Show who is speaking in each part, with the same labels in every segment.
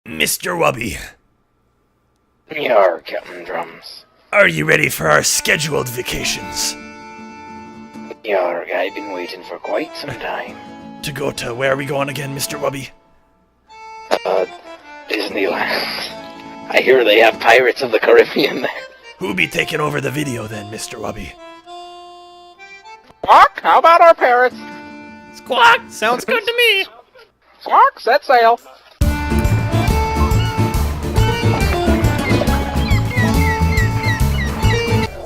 Speaker 1: Mr. Wubby,
Speaker 2: Yar, Captain Drums.
Speaker 1: are you ready for our scheduled vacations?
Speaker 2: Yarg, I've been waiting for quite some time.
Speaker 1: To go to where are we going again, Mr. Wubby?
Speaker 2: Disneyland. I hear they have Pirates of the Caribbean there.
Speaker 1: Who'll be taking over the video then, Mr. Wubby?
Speaker 2: Squawk, how about our parrots?
Speaker 3: Squawk! Sounds good to me!
Speaker 2: Squawk, set sail.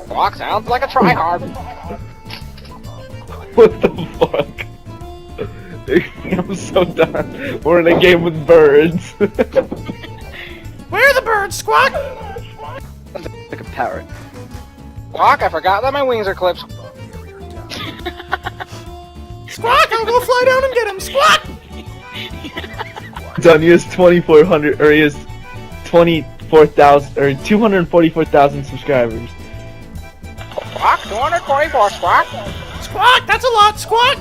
Speaker 2: Squawk sounds like a tryhard.
Speaker 4: What the fuck? I'm so done. We're in a game with birds.
Speaker 3: Where are the birds, Squawk?
Speaker 4: Like a parrot.
Speaker 2: Squawk, I forgot that my wings are clipped.
Speaker 3: Squawk, I'll go fly down and get him, Squawk!
Speaker 4: Done. He has 2,400, or he has 24,000, or 244,000 subscribers.
Speaker 2: Squawk, 244, Squawk.
Speaker 3: Squawk, that's a lot, Squawk!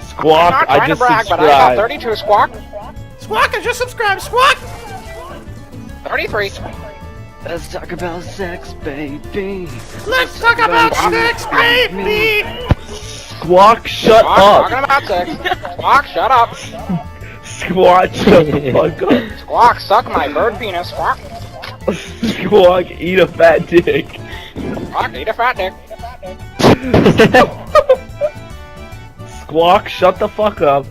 Speaker 4: Squawk,
Speaker 2: I'm not
Speaker 4: I
Speaker 2: trying
Speaker 4: just
Speaker 2: to brag, but I got
Speaker 4: subscribed.
Speaker 2: 32, Squawk.
Speaker 3: Squawk, I just subscribed, Squawk!
Speaker 2: 33.
Speaker 4: Let's talk about sex, baby.
Speaker 3: Let's talk about sex, baby!
Speaker 4: Squawk, shut
Speaker 2: Squawk,
Speaker 4: up.
Speaker 2: talking about sex. Squawk, shut up.
Speaker 4: Squawk, shut the fuck up.
Speaker 2: Squawk, suck my bird penis. Squawk.
Speaker 4: Squawk, eat a fat dick.
Speaker 2: Squawk, eat a fat dick.
Speaker 4: Squawk, shut the fuck up.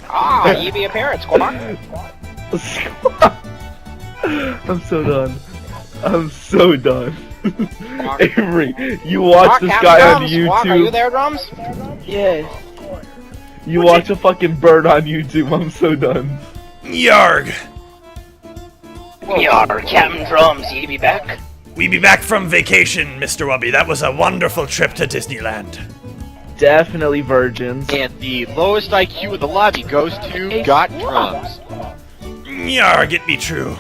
Speaker 2: Ah, you be a parrot, Squawk.
Speaker 4: Squawk. I'm so done. I'm so done. Avery, you watch
Speaker 2: Squawk,
Speaker 4: this
Speaker 2: Captain
Speaker 4: guy on
Speaker 2: Drums.
Speaker 4: YouTube.
Speaker 2: Squawk, are you there, Drums?
Speaker 4: Yeah. You watch a fucking bird on YouTube. I'm so done.
Speaker 1: Yarg!
Speaker 2: Yar, Captain Drums, you be back?
Speaker 1: We be back from vacation, Mr. Wubby. That was a wonderful trip to Disneyland.
Speaker 4: Definitely virgins.
Speaker 5: And the lowest IQ of the lobby goes to Got Drums.
Speaker 1: Yarg, it be true.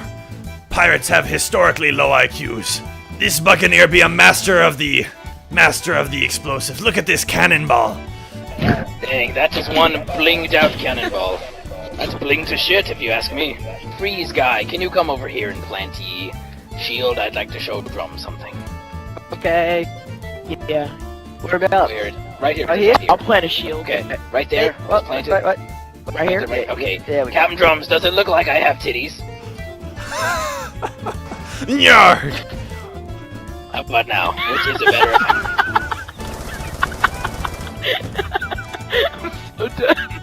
Speaker 1: Pirates have historically low IQs. This buccaneer be a master of the explosives. Look at this cannonball.
Speaker 2: Dang, that is one blinged out cannonball. That's bling to shit, if you ask me. Freeze guy, can you come over here and plant the shield? I'd like to show Drum something.
Speaker 6: Okay. Yeah. Whereabouts?
Speaker 2: Weird. Right here.
Speaker 6: Right here?
Speaker 2: Right
Speaker 6: I'll plant a shield.
Speaker 2: Okay, right there.
Speaker 6: What?
Speaker 2: Plant it.
Speaker 6: Right here?
Speaker 2: Right, okay.
Speaker 6: There we go.
Speaker 2: Captain Drums, does it look like I have titties?
Speaker 1: Yarg!
Speaker 2: How about now? Which is it better?
Speaker 6: So done.